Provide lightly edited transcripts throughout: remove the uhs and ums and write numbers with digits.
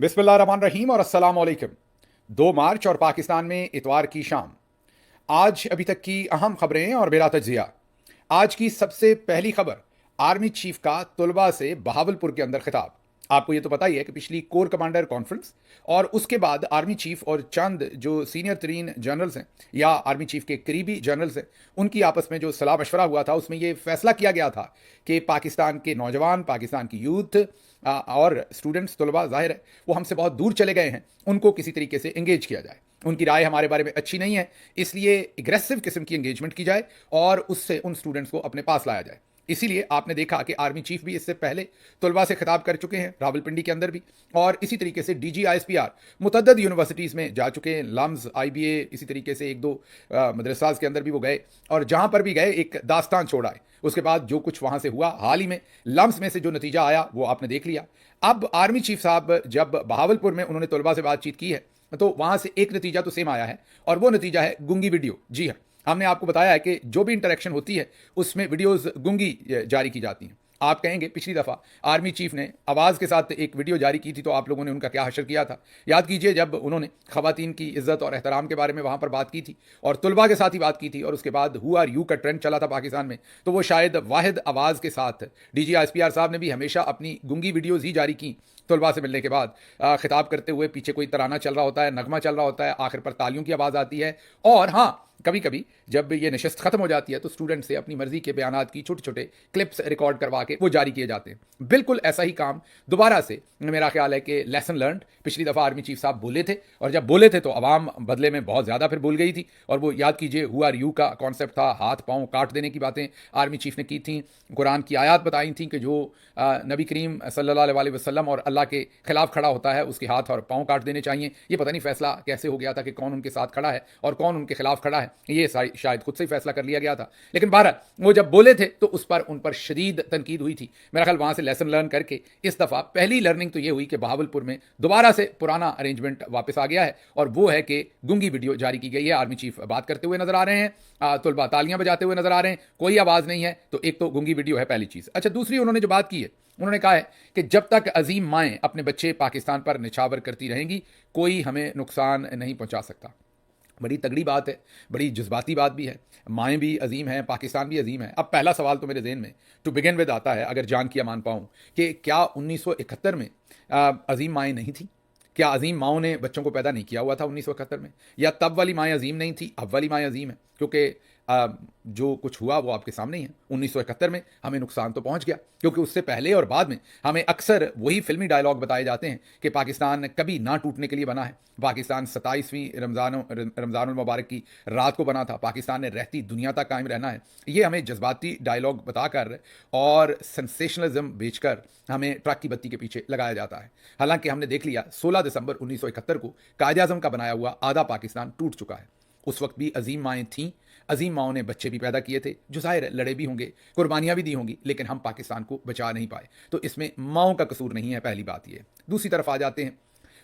बिस्मिल्लाहिर्रहमानिर्रहीम और अस्सलाम वालेकुम। 2 मार्च और पाकिस्तान में इतवार की शाम। आज अभी तक की अहम खबरें और मेरा तज्जिया। आज की सबसे पहली खबर, आर्मी चीफ का तलबा से बहावलपुर के अंदर खिताब। आपको ये तो पता ही है कि पिछली कोर कमांडर कॉन्फ्रेंस और उसके बाद आर्मी चीफ और चंद जो सीनियर तरीन जनरल्स हैं या आर्मी चीफ के करीबी जनरल्स हैं, उनकी आपस में जो सलाह मशवरा हुआ था, उसमें ये फैसला किया गया था कि पाकिस्तान के नौजवान, पाकिस्तान की यूथ और स्टूडेंट्स, तलबा, जाहिर है वो हमसे बहुत दूर चले गए हैं, उनको किसी तरीके से एंगेज किया जाए। उनकी राय हमारे बारे में अच्छी नहीं है, इसलिए एग्रेसिव किस्म की एंगेजमेंट की जाए और उससे उन स्टूडेंट्स को अपने पास लाया जाए। इसीलिए आपने देखा कि आर्मी चीफ भी इससे पहले तलबा से खिताब कर चुके हैं, रावलपिंडी के अंदर भी, और इसी तरीके से डीजी आईएसपीआर मुतअद्दिद यूनिवर्सिटीज़ में जा चुके हैं, लम्स, आईबीए, इसी तरीके से एक दो मदरसाज के अंदर भी वो गए, और जहां पर भी गए एक दास्तान छोड़ आए। उसके बाद जो कुछ वहां से हुआ, हाल ही में लम्स में से जो नतीजा आया वो आपने देख लिया। अब आर्मी चीफ साहब जब बहावलपुर में उन्होंने तलबा से बातचीत की है, तो वहां से एक नतीजा तो सेम आया है, और वो नतीजा है गूंगी वीडियो। जी हाँ, हमने आपको बताया है कि जो भी इंटरेक्शन होती है उसमें वीडियोस गूंगी जारी की जाती हैं। आप कहेंगे पिछली दफ़ा आर्मी चीफ ने आवाज़ के साथ एक वीडियो जारी की थी, तो आप लोगों ने उनका क्या हशर किया था। याद कीजिए, जब उन्होंने ख़वातीन की इज्जत और एहतराम के बारे में वहाँ पर बात की थी और तलबा के साथ ही बात की थी, और उसके बाद हु आर यू का ट्रेंड चला था पाकिस्तान में, तो वो शायद वाहिद आवाज़ के साथ डीजी आईएसपीआर साहब ने भी हमेशा अपनी गूंगी वीडियोज़ ही जारी की तलबा से मिलने के बाद। खिताब करते हुए पीछे कोई तराना चल रहा होता है, नगमा चल रहा होता है, आखिर पर तालियों की आवाज़ आती है, और हाँ, कभी कभी जब ये नशस्त खत्म हो जाती है तो स्टूडेंट से अपनी मर्जी के बयानात की छोटे छोटे क्लिप्स रिकॉर्ड करवा के वो जारी किए जाते हैं। बिल्कुल ऐसा ही काम दोबारा से, मेरा ख्याल है कि लेसन लर्न, पिछली दफ़ा आर्मी चीफ साहब बोले थे, और जब बोले थे तो अवाम बदले में बहुत ज़्यादा फिर भूल गई थी, और वो याद कीजिए हु आर यू का कॉन्सेप्ट था, हाथ पाँव काट देने की बातें आर्मी चीफ ने की थी, कुरान की आयत बताई थी कि जो नबी करीम सल्लल्लाहु अलैहि वसल्लम और अल्लाह के खिलाफ खड़ा होता है उसके हाथ और पाँव काट देने चाहिए। ये पता नहीं फैसला कैसे हो गया था कि कौन उनके साथ खड़ा है और कौन उनके खिलाफ खड़ा है, ये शायद खुद से ही फैसला कर लिया गया था। लेकिन बहरहाल वो जब बोले थे तो उन पर शदीद तनकीद हुई थी। मेरा ख्याल वहाँ से लेसन लर्न करके इस दफ़ा पहली लर्निंग तो ये हुई कि बहावलपुर में दोबारा से पुराना अरेंजमेंट वापस आ गया है, और वो है कि गूंगी वीडियो जारी की गई है। आर्मी चीफ बात करते हुए नजर आ रहे हैं, तलबा तालियां बजाते हुए नजर आ रहे हैं, कोई आवाज़ नहीं है, तो एक तो गूंगी वीडियो है पहली चीज़। अच्छा, दूसरी उन्होंने जो बात की है, उन्होंने कहा है कि जब तक अजीम माएँ अपने बच्चे पाकिस्तान पर निछावर करती रहेंगी, कोई हमें नुकसान नहीं पहुंचा सकता। बड़ी तगड़ी बात है, बड़ी जज्बाती बात भी है। माएँ भी अजीम हैं, पाकिस्तान भी अजीम है। अब पहला सवाल तो मेरे जहन में टू बिगिन विद आता है, अगर जान किया मान पाऊँ, कि क्या 1971 में अजीम माएँ नहीं थी? क्या अजीम माओं ने बच्चों को पैदा नहीं किया हुआ था 1971 में? या तब वाली माएँ अजीम नहीं थी, अब वाली माएँ अजीम है? क्योंकि जो कुछ हुआ वो आपके सामने ही है। 1971 में हमें नुकसान तो पहुंच गया, क्योंकि उससे पहले और बाद में हमें अक्सर वही फिल्मी डायलॉग बताए जाते हैं कि पाकिस्तान कभी ना टूटने के लिए बना है। पाकिस्तान 27वीं रमज़ानुल मुबारक की रात को बना था, पाकिस्तान ने रहती दुनिया तक कायम रहना है। ये हमें जज्बाती डायलॉग बताकर और सेंसेशनलिज्म बेचकर हमें ट्रक की बत्ती के पीछे लगाया जाता है। हालांकि हमने देख लिया 16 दिसंबर 1971 को कायदे आज़म का बनाया हुआ आधा पाकिस्तान टूट चुका है। उस वक्त भी अजीम माएँ थीं, अजीम माओं ने बच्चे भी पैदा किए थे, जो जाहिर है लड़े भी होंगे, कुर्बानियां भी दी होंगी, लेकिन हम पाकिस्तान को बचा नहीं पाए। तो इसमें माओं का कसूर नहीं है, पहली बात ये। दूसरी तरफ आ जाते हैं।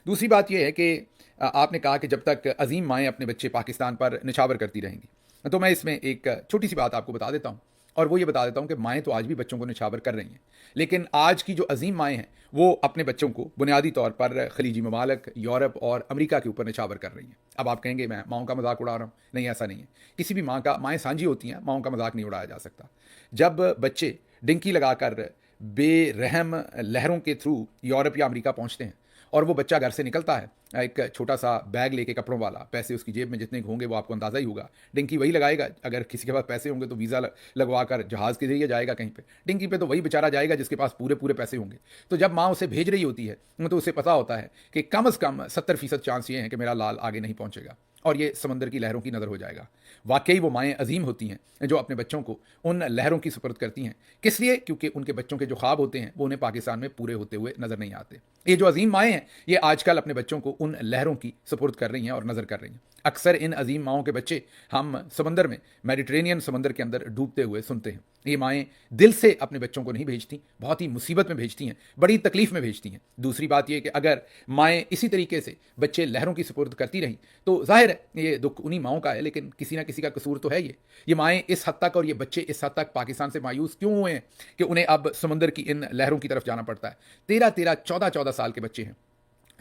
दूसरी बात यह है कि आपने कहा कि जब तक अजीम माएँ अपने बच्चे पाकिस्तान पर निछावर करती रहेंगी, तो मैं इसमें एक छोटी सी बात आपको बता देता हूँ, और वो ये बता देता हूँ कि माएँ तो आज भी बच्चों को निछावर कर रही हैं, लेकिन आज की जो अजीम माएँ हैं वो अपने बच्चों को बुनियादी तौर पर खलीजी ममालिक, यूरोप और अमेरिका के ऊपर निछावर कर रही हैं। अब आप कहेंगे मैं माओं का मजाक उड़ा रहा हूँ। नहीं, ऐसा नहीं है। किसी भी माएँ साझी होती हैं, माओं का मजाक नहीं उड़ाया जा सकता। जब बच्चे डिंकी लगाकर बेरहम लहरों के थ्रू यूरोप या अमेरिका पहुँचते हैं, और वो बच्चा घर से निकलता है एक छोटा सा बैग लेके कपड़ों वाला, पैसे उसकी जेब में जितने होंगे वो आपको अंदाज़ा ही होगा। डिंकी वही लगाएगा, अगर किसी के पास पैसे होंगे तो वीज़ा लगवा कर जहाज़ के जरिए जाएगा कहीं पे, डिंकी पे तो वही बेचारा जाएगा जिसके पास पूरे पूरे पैसे होंगे। तो जब माँ उसे भेज रही होती है तो उसे पता होता है कि कम से कम 70% चांस ये हैं कि मेरा लाल आगे नहीं पहुँचेगा, और ये समंदर की लहरों की नज़र हो जाएगा। वाकई वो माएँ अजीम होती हैं जो अपने बच्चों को उन लहरों की सुपुर्द करती हैं। किस लिए? क्योंकि उनके बच्चों के जो ख्वाब होते हैं वो उन्हें पाकिस्तान में पूरे होते हुए नज़र नहीं आते। ये जो अजीम माएँ हैं, ये आजकल अपने बच्चों को उन लहरों की सुपुर्द कर रही हैं और नज़र कर रही हैं। अक्सर इन अजीम माओं के बच्चे हम समंदर में, मेडिटेरेनियन समंदर के अंदर डूबते हुए सुनते हैं। ये माएँ दिल से अपने बच्चों को नहीं भेजती, बहुत ही मुसीबत में भेजती हैं, बड़ी तकलीफ में भेजती हैं। दूसरी बात यह कि अगर माएँ इसी तरीके से बच्चे लहरों की सुपुर्द करती रहीं तो जाहिर है ये दुख उन्हीं माओं का है, लेकिन किसी ना किसी का कसूर तो है। ये माएँ इस हद तक और ये बच्चे इस हद तक पाकिस्तान से मायूस क्यों हुए हैं कि उन्हें अब समंदर की इन लहरों की तरफ जाना पड़ता है। 13-13, 14-14 साल के बच्चे हैं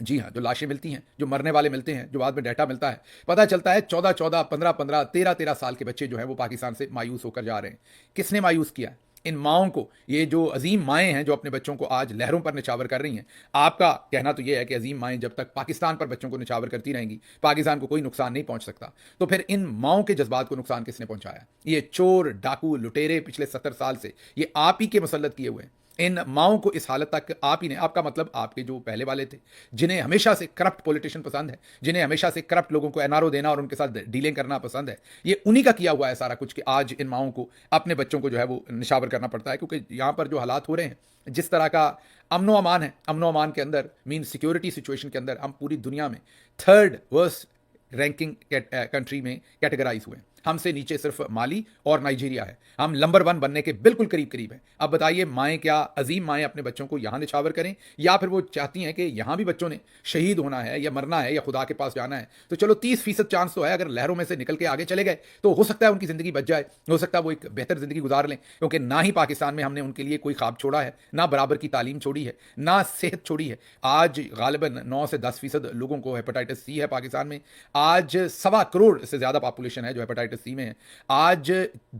जी हाँ, जो लाशें मिलती हैं, जो मरने वाले मिलते हैं, जो बाद में डाटा मिलता है, पता चलता है 14-14, 15-15, 13-13 साल के बच्चे जो हैं वो पाकिस्तान से मायूस होकर जा रहे हैं। किसने मायूस किया है? इन माओं को। ये जो अजीम माएँ हैं जो अपने बच्चों को आज लहरों पर निछावर कर रही हैं। आपका कहना तो ये है कि अजीम माएँ जब तक पाकिस्तान पर बच्चों को निछावर करती रहेंगी, पाकिस्तान को कोई नुकसान नहीं पहुंच सकता। तो फिर इन माओं के जज्बात को नुकसान किसने पहुंचाया? ये चोर, डाकू, लुटेरे पिछले 70 साल से ये आप ही के मुसल्लत किए हुए हैं। इन माओं को इस हालत तक आप ही ने, आपका मतलब आपके जो पहले वाले थे, जिन्हें हमेशा से करप्ट पॉलिटिशियन पसंद है, जिन्हें हमेशा से करप्ट लोगों को एनआरओ देना और उनके साथ डीलिंग करना पसंद है, ये उन्हीं का किया हुआ है सारा कुछ कि आज इन माओं को अपने बच्चों को जो है वो निशावर करना पड़ता है। क्योंकि यहाँ पर जो हालात हो रहे हैं, जिस तरह का अमनो अमान है, अमनो अमान के अंदर मीन सिक्योरिटी सिचुएशन के अंदर हम पूरी दुनिया में थर्ड वर्स्ट रैंकिंग कंट्री में कैटेगराइज हुए हैं। हमसे नीचे सिर्फ माली और नाइजीरिया है। हम नंबर 1 बनने के बिल्कुल करीब करीब हैं। अब बताइए, माएँ क्या अजीम माएँ अपने बच्चों को यहाँ निछावर करें, या फिर वो चाहती हैं कि यहाँ भी बच्चों ने शहीद होना है या मरना है या खुदा के पास जाना है? तो चलो 30% चांस तो है, अगर लहरों में से निकल के आगे चले गए तो हो सकता है उनकी ज़िंदगी बच जाए, हो सकता है वो एक बेहतर ज़िंदगी गुजार लें। क्योंकि ना ही पाकिस्तान में हमने उनके लिए कोई ख्वाब छोड़ा है, ना बराबर की तालीम छोड़ी है, ना सेहत छोड़ी है। आज गालिबन 9 से 10% लोगों को हेपेटाइटिस सी है पाकिस्तान में। आज 1.25 करोड़ से ज़्यादा पॉपुलेशन है जो हेपेटाइटिस सी में है। आज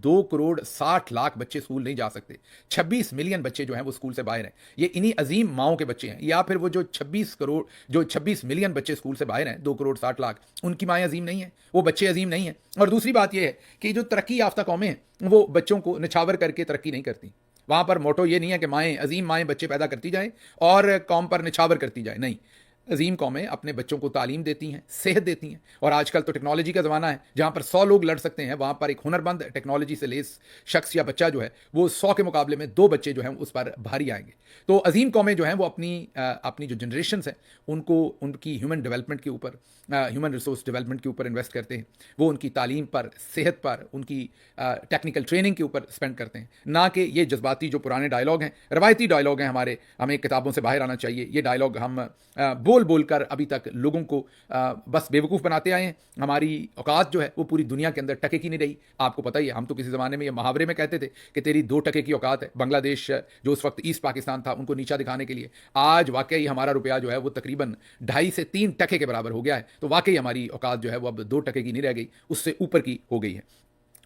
2 करोड़ 60 लाख बच्चे स्कूल नहीं जा सकते। 26 मिलियन बच्चे जो हैं वो स्कूल से बाहर हैं। ये इन्हीं अजीम माओं के बच्चे हैं। या फिर वो जो 26 मिलियन बच्चे स्कूल से बाहर हैं, 2 करोड़ 60 लाख, उनकी माएँ अजीम नहीं हैं, वो बच्चे अजीम नहीं हैं। और दूसरी बात यह है कि जो तरक्की याफ्ता कौमें हैं वो बच्चों को निछावर करके तरक्की नहीं करती। वहाँ पर मोटो ये नहीं है कि माएँ, अजीम माएँ बच्चे पैदा करती जाएँ और कौम पर निछावर करती जाए, नहीं। अजीम कौमें अपने बच्चों को तालीम देती हैं, सेहत देती हैं। और आजकल तो टेक्नोलॉजी का ज़माना है, जहाँ पर 100 लोग लड़ सकते हैं, वहाँ पर एक हुनरमंद टेक्नोलॉजी से लेस शख्स या बच्चा जो है वो 100 के मुकाबले में 2 बच्चे जो हैं उस पर भारी आएंगे। तो अजीम कौमें जो हैं वो अपनी जो जनरेशन हैं उनको उनकी ह्यूमन डेवलपमेंट के ऊपर, ह्यूमन रिसोर्स डेवलपमेंट के ऊपर इन्वेस्ट करते हैं। वो उनकी तालीम पर, सेहत पर, उनकी टेक्निकल ट्रेनिंग के ऊपर स्पेंड करते हैं, ना कि ये जज्बाती जो पुराने डायलॉग हैं, रवायती डायलॉग हैं हमारे, हमें किताबों से बाहर आना चाहिए। ये डायलॉग हम बोल बोल कर अभी तक लोगों को बस बेवकूफ़ बनाते आए हैं। हमारी औकात जो है वो पूरी दुनिया के अंदर टके की नहीं रही। आपको पता ही है, हम तो किसी ज़माने में ये मुहावरे में कहते थे कि तेरी 2 टके की औकात है। बांग्लादेश जो उस वक्त ईस्ट पाकिस्तान था, उनको नीचा दिखाने के लिए आज वाकई हमारा रुपया जो है वो तकरीबन 2.5 से 3 टके के बराबर हो गया है। तो वाकई हमारी औकात जो है वो अब 2 टके की नहीं रह गई, उससे ऊपर की हो गई है।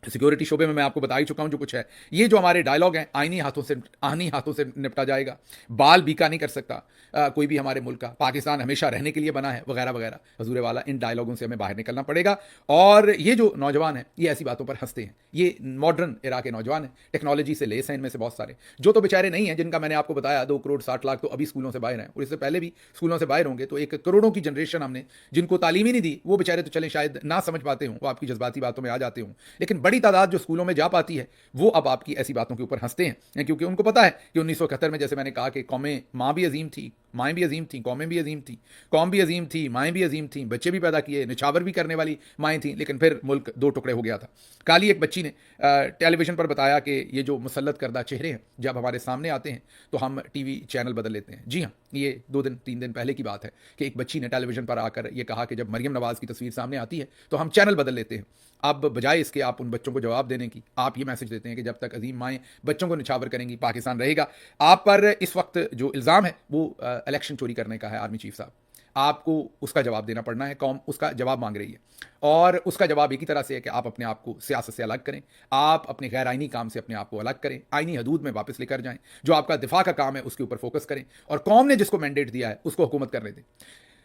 सिक्योरिटी शोबे में मैं आपको बता ही चुका हूं जो कुछ है। ये जो हमारे डायलॉग हैं, आईनी हाथों से निपटा जाएगा, बाल बीका नहीं कर सकता कोई भी हमारे मुल्क का, पाकिस्तान हमेशा रहने के लिए बना है, वगैरह वगैरह हजूर वाला, इन डायलॉगों से हमें बाहर निकलना पड़ेगा। और ये जो नौजवान हैं ये ऐसी बातों पर हंसते हैं। ये मॉडर्न इरा के नौजवान हैं, टेक्नोलॉजी से लेस हैं इनमें से बहुत सारे, जो तो बेचारे नहीं हैं, जिनका मैंने आपको बताया 2 करोड़ 60 लाख तो अभी स्कूलों से बाहर हैं, और इससे पहले भी स्कूलों से बाहर होंगे। तो एक करोड़ों की जनरेशन हमने जिनको तालीम ही नहीं दी, वो बेचारे तो चले शायद ना समझ पाते हों, वो आपकी जज्बाती बातों में आ जाते हों, लेकिन बड़ी तादाद जो स्कूलों में जा पाती है वो अब आपकी ऐसी बातों के ऊपर हंसते हैं, क्योंकि उनको पता है कि 1971 में, जैसे मैंने कहा कि कौमें, माँ भी अजीम थी, माएँ भी अजीम थी, कौमें भी अजीम थी, कौम भी अजीम थी, माएँ भी अजीम थी, बच्चे भी पैदा किए, निछावर भी करने वाली माएँ थी, लेकिन फिर मुल्क 2 टुकड़े हो गया था। काली एक बच्ची ने टेलीविजन पर बताया कि ये जो मुसल्लत करदा चेहरे हैं जब हमारे सामने आते हैं तो हम टीवी चैनल बदल लेते हैं। जी हाँ, ये 2-3 दिन पहले की बात है कि एक बच्ची ने टेलीविजन पर आकर ये कहा कि जब मरियम नवाज़ की तस्वीर सामने आती है तो हम चैनल बदल लेते हैं। अब बजाय इसके आप उन बच्चों को जवाब देने की, आप ये मैसेज देते हैं कि जब तक अजीम माएँ बच्चों को निछावर करेंगी पाकिस्तान रहेगा। आप पर इस वक्त जो इल्ज़ाम है वो इलेक्शन चोरी करने का है आर्मी चीफ साहब, आपको उसका जवाब देना पड़ना है। कौम उसका जवाब मांग रही है और उसका जवाब एक ही तरह से है कि आप अपने आप को सियासत से अलग करें, आप अपने गैर आइनी काम से अपने आप को अलग करें, आइनी हदूद में वापस लेकर जाएं, जो आपका दिफा का काम है उसके ऊपर फोकस करें और कौम ने जिसको मैंडेट दिया है उसको हुकूमत करने दें।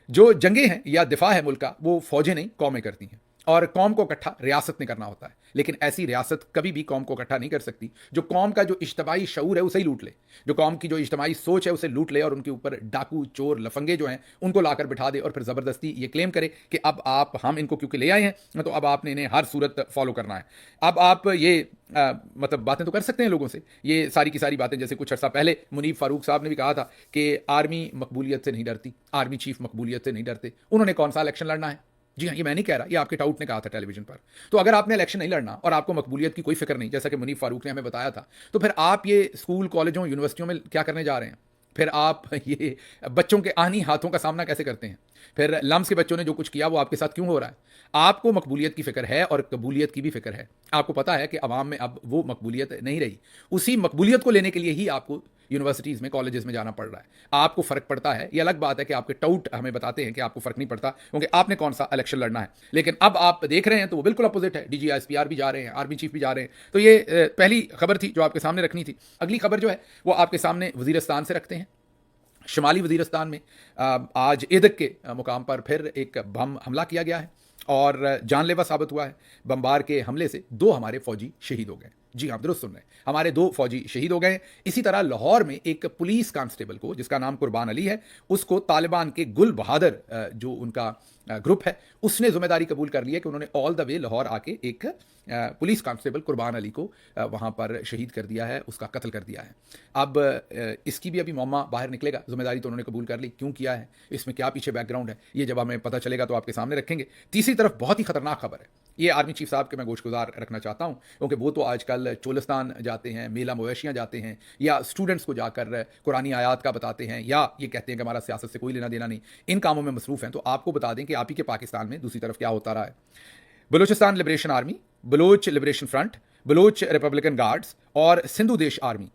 जो जंगें हैं या दिफा है मुल्क का, वो फौजें नहीं कौमें करती हैं, और कौम को इकट्ठा रियासत ने करना होता है। लेकिन ऐसी रियासत कभी भी कौम को इकट्ठा नहीं कर सकती जो कौम का जो इज्तमाई शऊर है उसे ही लूट ले, जो कौम की जो इज्तमाई सोच है उसे लूट ले और उनके ऊपर डाकू, चोर, लफंगे जो हैं उनको लाकर बिठा दे और फिर ज़बरदस्ती ये क्लेम करे कि अब हम इनको क्योंकि ले आए हैं तो अब आपने इन्हें हर सूरत फॉलो करना है। अब आप ये मतलब बातें तो कर सकते हैं लोगों से, ये सारी की सारी बातें, जैसे कुछ अर्सा पहले मुनीब फारूक साहब ने भी कहा था कि आर्मी मकबूलियत से नहीं डरती, आर्मी चीफ मकबूलियत से नहीं डरते। उन्होंने कौन सा इलेक्शन लड़ना है? जी हाँ, ये मैं नहीं कह रहा, ये आपके टाउट ने कहा था टेलीविजन पर। तो अगर आपने इलेक्शन नहीं लड़ना और आपको मकबूलियत की कोई फिक्र नहीं, जैसा कि मुनीब फारूक ने हमें बताया था, तो फिर आप ये स्कूल, कॉलेजों, यूनिवर्सिटियों में क्या करने जा रहे हैं? फिर आप ये बच्चों के आनी हाथों का सामना कैसे करते हैं? फिर लम्स के बच्चों ने जो कुछ किया वो आपके साथ क्यों हो रहा है? आपको मकबूलियत की फिक्र है और कबूलियत की भी फिक्र है। आपको पता है कि अवाम में अब वो मकबूलियत नहीं रही, उसी मकबूलियत को लेने के लिए ही आपको यूनिवर्सिटीज़ में, कॉलेजेस में जाना पड़ रहा है। आपको फ़र्क पड़ता है, ये अलग बात है कि आपके टाउट हमें बताते हैं कि आपको फ़र्क नहीं पड़ता क्योंकि आपने कौन सा इलेक्शन लड़ना है। लेकिन अब आप देख रहे हैं तो वो बिल्कुल अपोजिट है। डीजी एसपीआर भी जा रहे हैं, आर्मी चीफ भी जा रहे हैं। तो ये पहली खबर थी जो आपके सामने रखनी थी। अगली खबर जो है वो आपके सामने वज़ीरिस्तान से रखते हैं। शुमाली वज़ीरिस्तान में आज ईदक के मुकाम पर फिर एक बम हमला किया गया है और जानलेवा साबित हुआ है। बमबार के हमले से 2 हमारे फौजी शहीद हो गए। जी हाँ, दुरुस्त सुन रहे हैं, हमारे 2 फौजी शहीद हो गए। इसी तरह लाहौर में एक पुलिस कांस्टेबल को, जिसका नाम कुर्बान अली है, उसको तालिबान के गुल बहादुर जो उनका ग्रुप है, उसने जिम्मेदारी कबूल कर ली है कि उन्होंने ऑल द वे लाहौर आके एक पुलिस कांस्टेबल कुर्बान अली को वहाँ पर शहीद कर दिया है, उसका कत्ल कर दिया है। अब इसकी भी अभी मौमा बाहर निकलेगा। जिम्मेदारी तो उन्होंने कबूल कर ली, क्यों किया है, इसमें क्या पीछे बैकग्राउंड है, ये जब हमें पता चलेगा तो आपके सामने रखेंगे। तीसरी तरफ बहुत ही खतरनाक खबर है, ये आर्मी चीफ साहब के मैं गोशगुजार रखना चाहता हूँ, क्योंकि वो तो आजकल चोलिस्तान जाते हैं, मेला मवेशियाँ जाते हैं, या स्टूडेंट्स को जाकर कुरानी आयात का बताते हैं, या ये कहते हैं कि हमारा सियासत से कोई लेना देना नहीं, इन कामों में मसरूफ़ हैं। तो आपको बता दें कि आप ही के पाकिस्तान में दूसरी तरफ क्या होता रहा है। Balochistan liberation army, Baloch liberation front, Baloch republican guards और सिंधु देश आर्मी,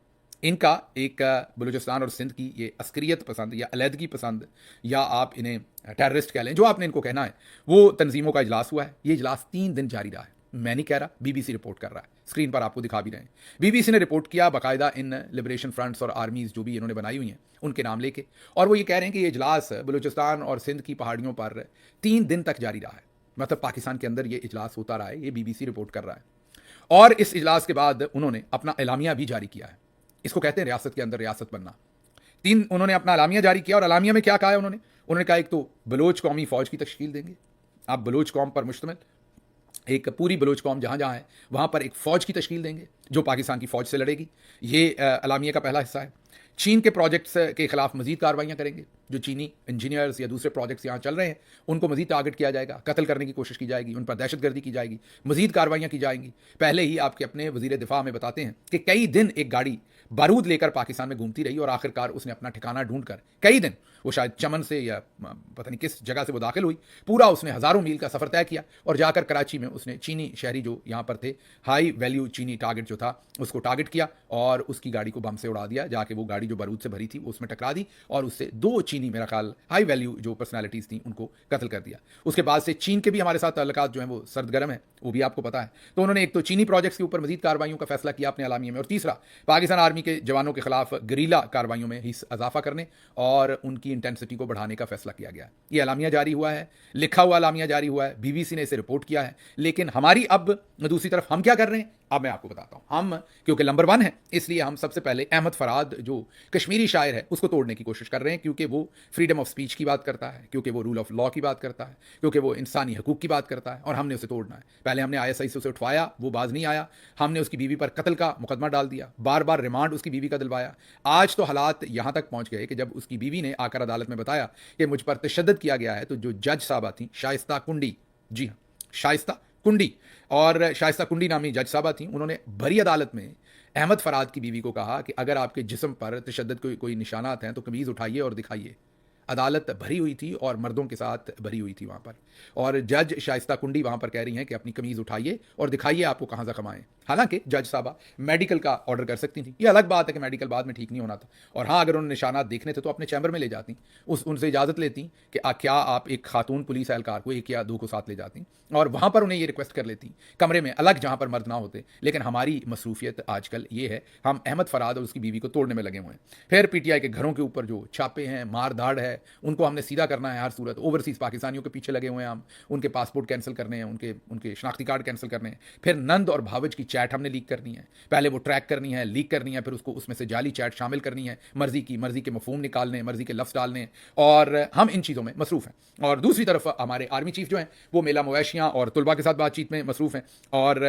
इनका एक बलूचिस्तान और सिंध की ये अस्करियत पसंद या अलहदगी पसंद, या आप इन्हें टेररिस्ट कह लें, जो आपने इनको कहना है, वो तंजीमों का इजलास हुआ है। ये इजलास 3 दिन जारी रहा है। मैं नहीं कह रहा, बीबीसी रिपोर्ट कर रहा है, स्क्रीन पर आपको दिखा भी रहे हैं। बीबीसी ने रिपोर्ट किया बाकायदा इन लिबरेशन फ्रंट्स और आर्मीज जो भी इन्होंने बनाई हुई हैं उनके नाम लेके, और वो ये कह रहे हैं कि ये इजलास बलूचिस्तान और सिंध की पहाड़ियों पर 3 दिन तक जारी रहा है। मतलब पाकिस्तान के अंदर ये इजलास होता रहा है, ये बीबीसी रिपोर्ट कर रहा है। और इस इजलास के बाद उन्होंने अपना एलामिया भी जारी किया है। इसको कहते हैं रियासत के अंदर रियासत बनना। उन्होंने अपना एलामिया जारी किया, और एलामिया में क्या कहा है उन्होंने कहा एक तो बलोच कौमी फौज की तश्कील देंगे, आप बलोच कौम पर मुश्तमिल एक पूरी बलोच कौम जहाँ जहाँ है वहाँ पर एक फ़ौज की तश्कील देंगे जो पाकिस्तान की फ़ौज से लड़ेगी। ये एलामिया का पहला हिस्सा है। चीन के प्रोजेक्ट्स के खिलाफ मजीद कार्रवाइयाँ करेंगे। जो चीनी इंजीनियर्स या दूसरे प्रोजेक्ट्स यहाँ चल रहे हैं उनको मजीद टारगेट किया जाएगा, कत्ल करने की कोशिश की जाएगी, उन पर दहशतगर्दी की जाएगी, मजीद कार्रवाइयाँ की जाएंगी। पहले ही आपके अपने वजीर दिफा में बताते हैं कि कई दिन एक गाड़ी बारूद लेकर पाकिस्तान में घूमती रही और आखिरकार उसने अपना ठिकाना ढूंढकर कई दिन, वो शायद चमन से या पता नहीं किस जगह से वो दाखिल हुई, पूरा उसने हज़ारों मील का सफ़र तय किया और जाकर कराची में उसने चीनी शहरी जो यहाँ पर थे, हाई वैल्यू चीनी टारगेट जो था, उसको टारगेट किया और उसकी गाड़ी को बम से उड़ा दिया। जाके वो गाड़ी जो बारूद से भरी थी उसमें टकरा दी और उससे 2 चीनी, मेरा ख्याल हाई वैल्यू जो पर्सनैलिटीज़ थी, उनको कत्ल कर दिया। उसके बाद से चीन के भी हमारे साथ ताल्लुकात जो हैं वो सर्द गर्म है, वो भी आपको पता है। तो उन्होंने एक तो चीनी प्रोजेक्ट्स के ऊपर मजीद कार्रवाइयों का फैसला किया अपने एलामिया में, और तीसरा पाकिस्तान आर्मी के जवानों के खिलाफ गरीला कार्रवाइयों में इजाफा करने और उनकी इंटेंसिटी को बढ़ाने का फैसला किया गया। ये एलामिया जारी हुआ है, लिखा हुआ एलामिया जारी हुआ है, बीबीसी ने इसे रिपोर्ट किया है। लेकिन हमारी अब दूसरी तरफ हम क्या कर रहे हैं, अब मैं आपको बताता हूं। हम क्योंकि नंबर 1 है, इसलिए हम सबसे पहले अहमद फराद जो कश्मीरी शायर है उसको तोड़ने की कोशिश कर रहे हैं, क्योंकि वो फ्रीडम ऑफ स्पीच की बात करता है, क्योंकि वो रूल ऑफ लॉ की बात करता है, क्योंकि वो इंसानी हकूक की बात करता है, और हमने उसे तोड़ना है। पहले हमने ISI से उसे उठवाया, वो बाज नहीं आया, हमने उसकी बीवी पर कत्ल का मुकदमा डाल दिया, बार बार रिमांड उसकी बीवी का दिलवाया। आज तो हालात यहां तक पहुंच गए कि जब उसकी बीवी ने आकर अदालत में बताया कि मुझ पर तशद्दुद किया गया है, तो जो जज साहबा थी शाइस्ता कुंडी, जी हाँ शाइस्ता कुंडी, और शाइस्ता कुंडी नामी जज साहबा थी, उन्होंने भरी अदालत में अहमद फराद की बीवी को कहा कि अगर आपके जिस्म पर तशद्दुद के कोई निशानात हैं तो कमीज़ उठाइए और दिखाइए। अदालत भरी हुई थी और मर्दों के साथ भरी हुई थी वहाँ पर, और जज शाइस्ता कुंडी वहाँ पर कह रही हैं कि अपनी कमीज़ उठाइए और दिखाइए आपको कहाँ ज़ख्म आए। हालांकि जज साहबा मेडिकल का ऑर्डर कर सकती थी, ये अलग बात है कि मेडिकल बाद में ठीक नहीं होना था, और हाँ अगर उन्होंने निशानात देखने थे तो अपने चैम्बर में ले जाती, उनसे इजाज़त लेती कि क्या आप एक खातून पुलिस एहलकार को 1 या 2 को साथ ले जाती और वहाँ पर उन्हें ये रिक्वेस्ट कर लेती कमरे में अलग जहाँ पर मर्द ना होते। लेकिन हमारी मसरूफियत आजकल ये है, हम अहमद फराद और उसकी बीवी को तोड़ने में लगे हुए हैं। फिर PTI के घरों के ऊपर जो छापे हैं, मार धाड़ है, उनको हमने सीधा करना है हर सूरत। ओवरसीज़ पाकिस्तानियों के पीछे लगे हुए हैं हम, उनके पासपोर्ट कैंसिल करने हैं, उनके शनाख्ती कार्ड कैंसिल करने हैं। फिर नंद और भावज की चैट हमने लीक करनी है, पहले वो ट्रैक करनी है, लीक करनी है, फिर उसको उसमें से जाली चैट शामिल करनी है, मर्जी के मफहूम निकालने, मर्जी के लफ्ज़ डालने, और हम इन चीज़ों में मसरूफ़ हैं। और दूसरी तरफ हमारे आर्मी चीफ जो हैं वो मेला मवेशियाँ और तुलबा के साथ बातचीत में मसरूफ़ हैं, और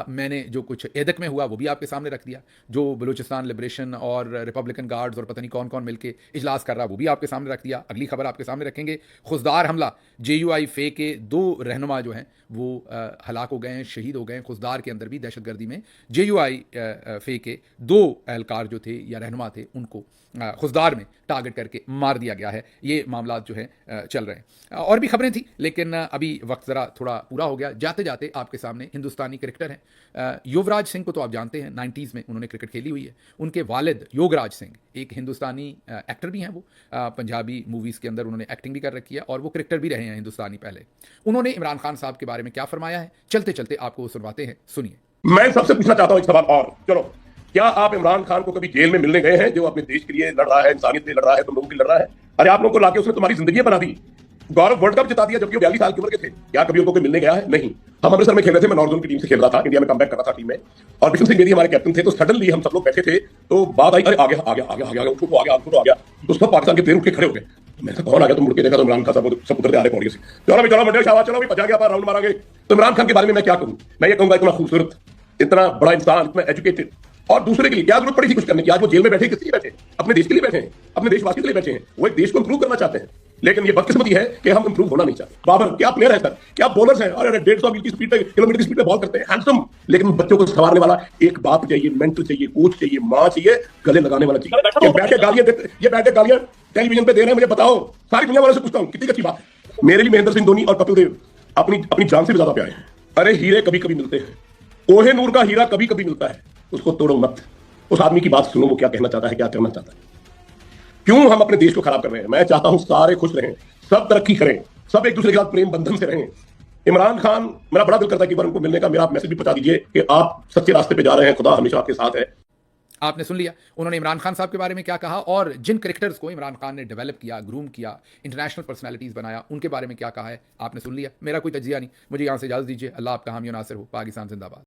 मैंने जो कुछ एदक में हुआ वो भी आपके सामने रख दिया, जो बलूचिस्तान लिबरेशन और रिपब्लिकन गार्ड्स और पता नहीं कौन कौन मिलके इजलास कर रहा वो भी आपके सामने रख रख दिया। अगली खबर आपके सामने रखेंगे, खुजदार हमला, JUI फे के 2 रहनुमा जो हैं वो हलाक हो गए हैं, शहीद हो गए हैं। खुजदार के अंदर भी दहशतगर्दी में JUI फे के 2 एहलकार जो थे या रहनुमा थे उनको खुजदार में टारगेट करके मार दिया गया है। ये मामला जो है चल रहे हैं। और भी खबरें थी लेकिन अभी वक्त ज़रा थोड़ा पूरा हो गया। जाते जाते आपके सामने हिंदुस्तानी क्रिकेटर हैं युवराज सिंह को तो आप जानते हैं, 90s में उन्होंने क्रिकेट खेली हुई है। उनके वालिद योगराज सिंह एक हिंदुस्तानी एक्टर भी हैं, वो पंजाबी मूवीज़ के अंदर उन्होंने एक्टिंग भी कर रखी है और वो क्रिकेटर भी रहे हैं हिंदुस्तानी पहले। उन्होंने इमरान खान साहब के बारे में क्या फरमाया है, चलते चलते आपको सुनवाते हैं, सुनिए। मैं सबसे पूछना चाहता हूं एक सवाल और, चलो, क्या आप इमरान खान को कभी जेल में मिलने गए हैं, जो अपने देश के लिए लड़ रहा है, इंसानियत के लिए लड़ रहा है, तुम लोगों के लिए लड़ रहा है? अरे आप लोगों को लाके उसने तुम्हारी जिंदगी बना दी, गौरव वर्ल्ड कप जिता दिया जबकि वो 42 साल की उम्र के थे। क्या कभी उनको कोई मिलने गया है? नहीं। हम अमृतसर में खेल रहे थे, मैं नॉर्थ जोन की टीम से खेल रहा था, इंडिया में कमबैक कर रहा था टीम में, और बिशन सिंह बेदी हमारे कैप्टन थे। तो सडनली हम सब लोग बैठे थे, तो बात आई, अरे आ गया आ गया आ गया आ गया, उठो आ गया उठो आ गया, तो सब पाकिस्तान के प्लेयर उठ के खड़े हो गए। मैं कहा कौन आ गया? तुम मुड़ के देखा तो इमरान खान साहब सब उतरते आ रहे पौड़ी से। चलो भाई चलो मंडे शाबाश, चलो भाई बचा गया, राउंड मारेंगे। तो इमरान खान के बारे में मैं क्या कहूं? मैं ये कहूंगा इतना खूबसूरत, इतना बड़ा इंसान, इतना एजुकेटेड, और दूसरे के लिए क्या जरूरत पड़ी थी कुछ करने की? आज वो जेल में बैठे, किस लिए बैठे? अपने देश के लिए बैठे हैं, अपने देशवासियों के लिए बैठे हैं। वो एक देश को इंप्रूव करना चाहते हैं, लेकिन ये बदकिस्मती है कि हम इंप्रूव होना नहीं चाहते। बाबर क्या प्लेयर है सर, क्या बॉलर्स हैं, अरे 150 मील की स्पीड पे, किलोमीटर की स्पीड पे बॉल करते हैं, हैंडसम। लेकिन बच्चों को संवारने वाला एक बाप चाहिए, मेंटर चाहिए, कोच चाहिए, मां चाहिए, गले लगाने वाला चाहिए। ये बैठ के गालियां देते, ये बैठ के गालियां टेलीविजन पे दे रहे हैं, मुझे बताओ, सारी दुनिया वालों से पूछता हूं कितनी अच्छी बात है। मेरे लिए महेंद्र सिंह धोनी और कपिल देव अपनी अपनी जान से भी ज्यादा प्यारे हैं। अरे हीरे कभी कभी मिलते हैं, कोहिनूर का हीरा कभी कभी मिलता है, उसको तोड़ो मत। उस आदमी की बात सुनो, वो क्या कहना चाहता है, क्या करना चाहता है। क्यों हम अपने देश को खराब कर रहे हैं? मैं चाहता हूं सारे खुश रहें, सब तरक्की करें, सब एक दूसरे के साथ प्रेम बंधन से रहें। इमरान खान, मेरा बड़ा दिल करता है कि उनको मिलने का, मेरा मैसेज भी पहुंचा दीजिए कि आप सच्चे रास्ते पे जा रहे हैं, खुदा हमेशा आपके साथ है। आपने सुन लिया उन्होंने इमरान खान साहब के बारे में क्या कहा, और जिन क्रिकेटर्स को इमरान खान ने डेवलप किया, ग्रूम किया, इंटरनेशनल पर्सनालिटीज बनाया, उनके बारे में क्या कहा है आपने सुन लिया। मेरा कोई तजिया नहीं, मुझे यहां से इजाजत दीजिए। अल्लाह आपका हामी और नासिर हो। पाकिस्तान जिंदाबाद।